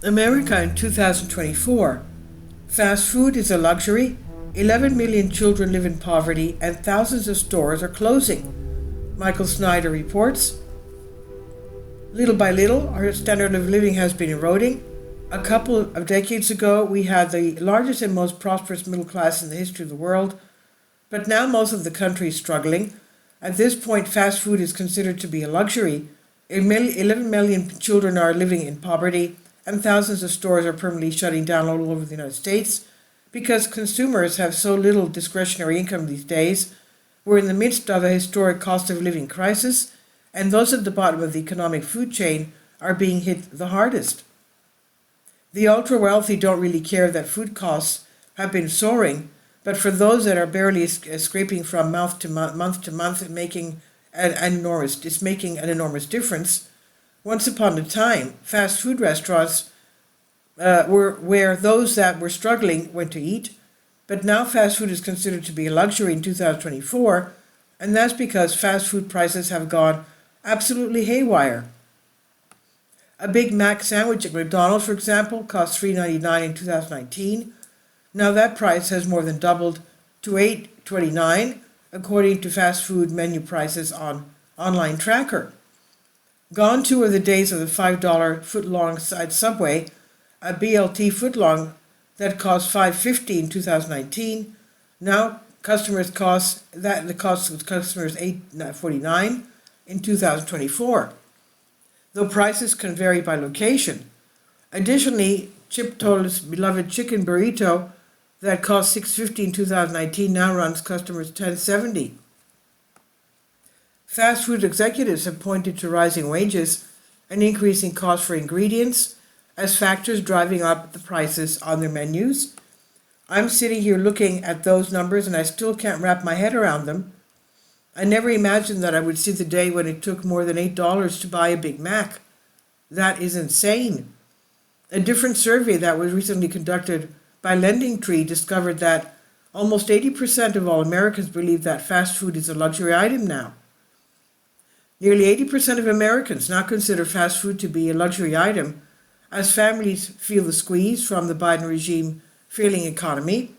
America in 2024. Fast food is a luxury. 11 million children live in poverty and thousands of stores are closing. Michael Snyder reports. Little by little, our standard of living has been eroding. A couple of decades ago, we had the largest and most prosperous middle class in the history of the world, but now most of the country is struggling. At this point, fast food is considered to be a luxury. 11 million children are living in poverty, and thousands of stores are permanently shutting down all over the United States because consumers have so little discretionary income these days. We're in the midst of a historic cost of living crisis, and those at the bottom of the economic food chain are being hit the hardest. The ultra-wealthy don't really care that food costs have been soaring, but for those that are barely scraping from month to month and making it's making an enormous difference. Once upon a time, fast food restaurants were where those that were struggling went to eat, but now fast food is considered to be a luxury in 2024, and that's because fast food prices have gone absolutely haywire. A Big Mac sandwich at McDonald's, for example, cost $3.99 in 2019. Now that price has more than doubled to $8.29, according to fast food menu prices on Online Tracker. Gone too are the days of the $5 foot-long side Subway, a BLT footlong that cost $5.50 in 2019. Now the cost of customers $8.49 in 2024. Though prices can vary by location. Additionally, Chipotle's beloved chicken burrito that cost $6.50 in 2019 now runs customers $10.70. Fast food executives have pointed to rising wages and increasing costs for ingredients as factors driving up the prices on their menus. I'm sitting here looking at those numbers and I still can't wrap my head around them. I never imagined that I would see the day when it took more than $8 to buy a Big Mac. That is insane. A different survey that was recently conducted by LendingTree discovered that almost 80% of all Americans believe that fast food is a luxury item now. Nearly 80% of Americans now consider fast food to be a luxury item as families feel the squeeze from the Biden regime failing economy.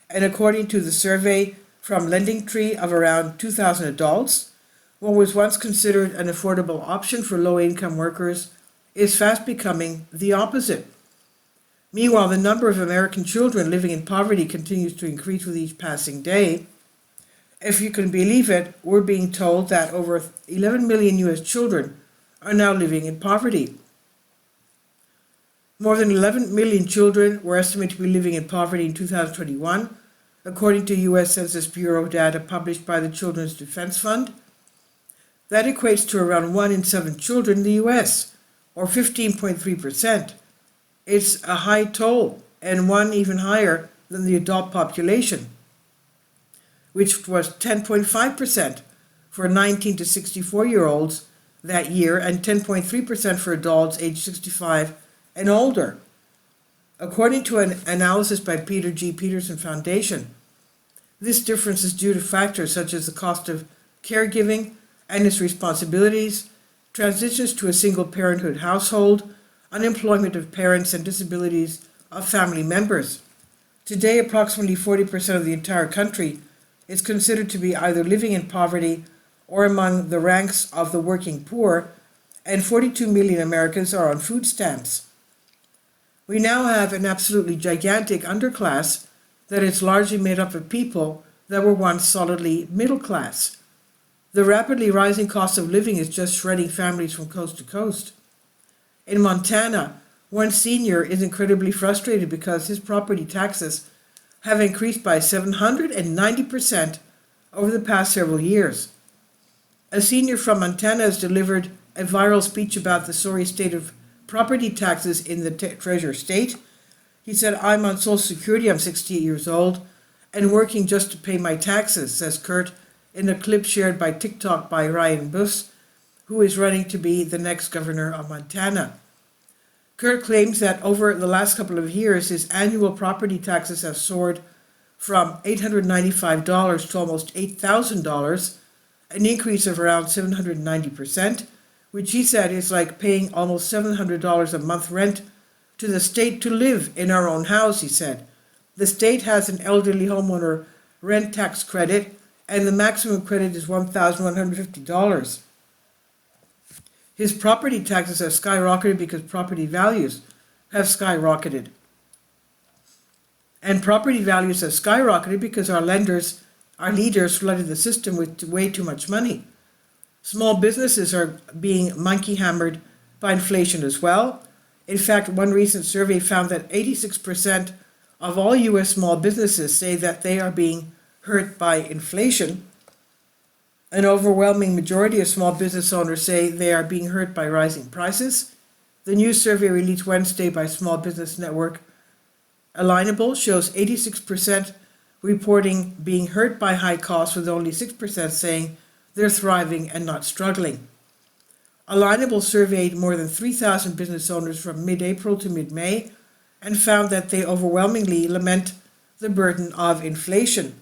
And according to the survey from LendingTree of around 2,000 adults, what was once considered an affordable option for low-income workers is fast becoming the opposite. Meanwhile, the number of American children living in poverty continues to increase with each passing day. If you can believe it, we're being told that over 11 million US children are now living in poverty. More than 11 million children were estimated to be living in poverty in 2021, according to US Census Bureau data published by the Children's Defense Fund. That equates to around 1 in 7 children in the US, or 15.3%. It's a high toll, and one even higher than the adult population, which was 10.5% for 19 to 64-year-olds that year and 10.3% for adults aged 65 and older. According to an analysis by Peter G. Peterson Foundation, this difference is due to factors such as the cost of caregiving and its responsibilities, transitions to a single parenthood household, unemployment of parents, and disabilities of family members. Today, approximately 40% of the entire country is considered to be either living in poverty or among the ranks of the working poor, and 42 million Americans are on food stamps. We now have an absolutely gigantic underclass that is largely made up of people that were once solidly middle class. The rapidly rising cost of living is just shredding families from coast to coast. In Montana, one senior is incredibly frustrated because his property taxes have increased by 790% over the past several years. A senior from Montana has delivered a viral speech about the sorry state of property taxes in the Treasure State. He said, "I'm on Social Security, I'm 68 years old, and working just to pay my taxes," says Kurt in a clip shared by TikTok by Ryan Buss, who is running to be the next governor of Montana. Kurt claims that over the last couple of years, his annual property taxes have soared from $895 to almost $8,000, an increase of around 790%, which he said is like paying almost $700 a month rent to the state to live in our own house, he said. The state has an elderly homeowner rent tax credit, and the maximum credit is $1,150. His property taxes have skyrocketed because property values have skyrocketed. And property values have skyrocketed because our leaders flooded the system with way too much money. Small businesses are being monkey hammered by inflation as well. In fact, one recent survey found that 86% of all U.S. small businesses say that they are being hurt by inflation. An overwhelming majority of small business owners say they are being hurt by rising prices. The new survey released Wednesday by small business network Alignable shows 86% reporting being hurt by high costs, with only 6% saying they're thriving and not struggling. Alignable surveyed more than 3,000 business owners from mid-April to mid-May and found that they overwhelmingly lament the burden of inflation.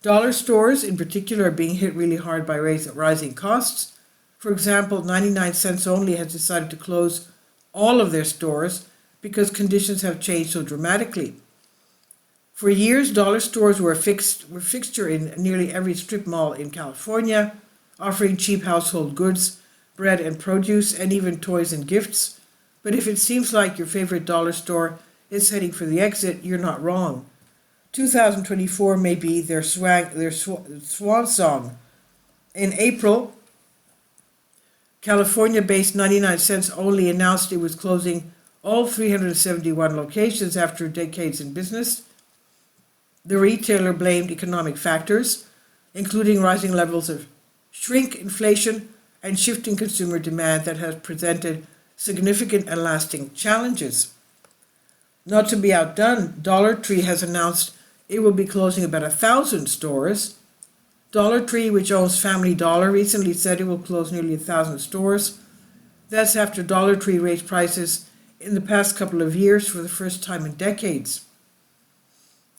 Dollar stores in particular are being hit really hard by rising costs. For example, 99 Cents Only has decided to close all of their stores because conditions have changed so dramatically. For years, dollar stores were a fixture in nearly every strip mall in California, offering cheap household goods, bread and produce, and even toys and gifts. But if it seems like your favorite dollar store is heading for the exit, you're not wrong. 2024 may be their swan song. In April, California-based 99 Cents Only announced it was closing all 371 locations after decades in business. The retailer blamed economic factors, including rising levels of shrink, inflation, and shifting consumer demand that has presented significant and lasting challenges. Not to be outdone, Dollar Tree has announced it will be closing about 1,000 stores. Dollar Tree, which owns Family Dollar, recently said it will close nearly 1,000 stores. That's after Dollar Tree raised prices in the past couple of years for the first time in decades.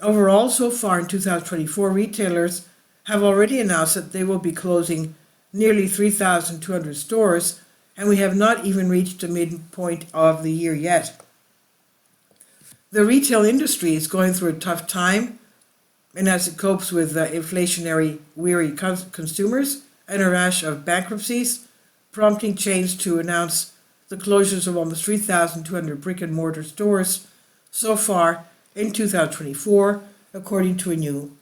Overall, so far in 2024, retailers have already announced that they will be closing nearly 3,200 stores, and we have not even reached the midpoint of the year yet. The retail industry is going through a tough time, and as it copes with inflationary weary consumers and a rash of bankruptcies, prompting chains to announce the closures of almost 3,200 brick and mortar stores so far in 2024, according to a new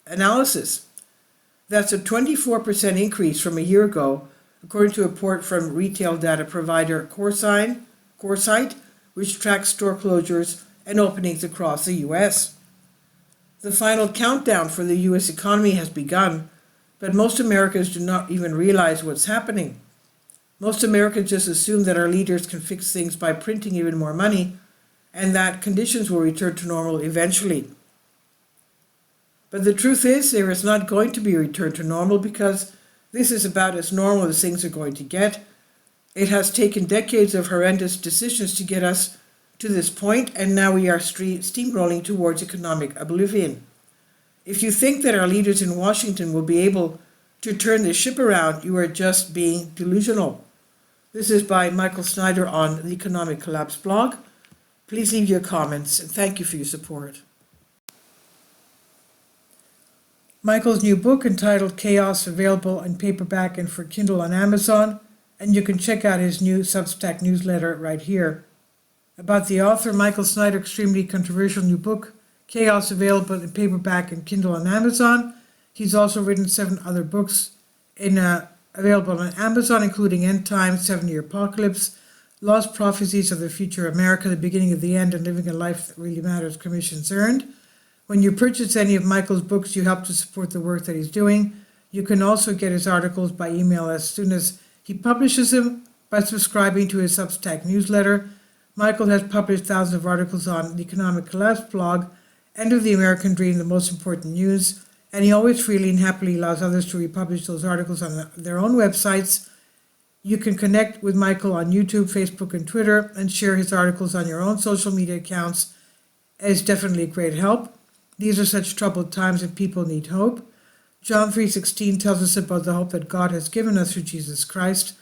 analysis. That's a 24% increase from a year ago, according to a report from retail data provider CoreSite, which tracks store closures and openings across the U.S. The final countdown for the U.S. economy has begun, but most Americans do not even realize what's happening. Most Americans just assume that our leaders can fix things by printing even more money, and that conditions will return to normal eventually. But the truth is, there is not going to be a return to normal, because this is about as normal as things are going to get. It has taken decades of horrendous decisions to get us to this point, and now we are steamrolling towards economic oblivion. If you think that our leaders in Washington will be able to turn this ship around, you are just being delusional. This is by Michael Snyder on the Economic Collapse blog. Please leave your comments, and thank you for your support. Michael's new book, entitled Chaos, available in paperback and for Kindle on Amazon, and you can check out his new Substack newsletter right here. About the author, Michael Snyder, extremely controversial new book, Chaos, available in paperback and Kindle on Amazon. He's also written 7 other books available on Amazon, including End Times, 7-Year Apocalypse, Lost Prophecies of the Future America, The Beginning of the End, and Living a Life That Really Matters, Commissions Earned. When you purchase any of Michael's books, you help to support the work that he's doing. You can also get his articles by email as soon as he publishes them by subscribing to his Substack newsletter. Michael has published thousands of articles on the Economic Collapse blog, End of the American Dream, The Most Important News, and he always freely and happily allows others to republish those articles on their own websites. You can connect with Michael on YouTube, Facebook, and Twitter, and share his articles on your own social media accounts. It's definitely a great help. These are such troubled times and people need hope. John 3:16 tells us about the hope that God has given us through Jesus Christ.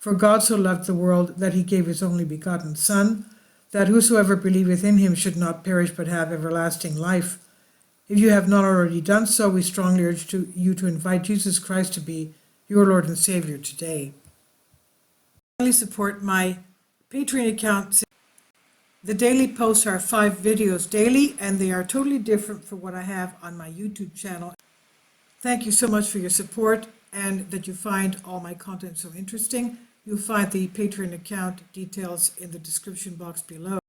For God so loved the world that he gave his only begotten Son, that whosoever believeth in him should not perish but have everlasting life. If you have not already done so, we strongly urge you to invite Jesus Christ to be your Lord and Savior today. Finally, support my Patreon account. The daily posts are 5 videos daily, and they are totally different from what I have on my YouTube channel. Thank you so much for your support and that you find all my content so interesting. You'll find the Patreon account details in the description box below.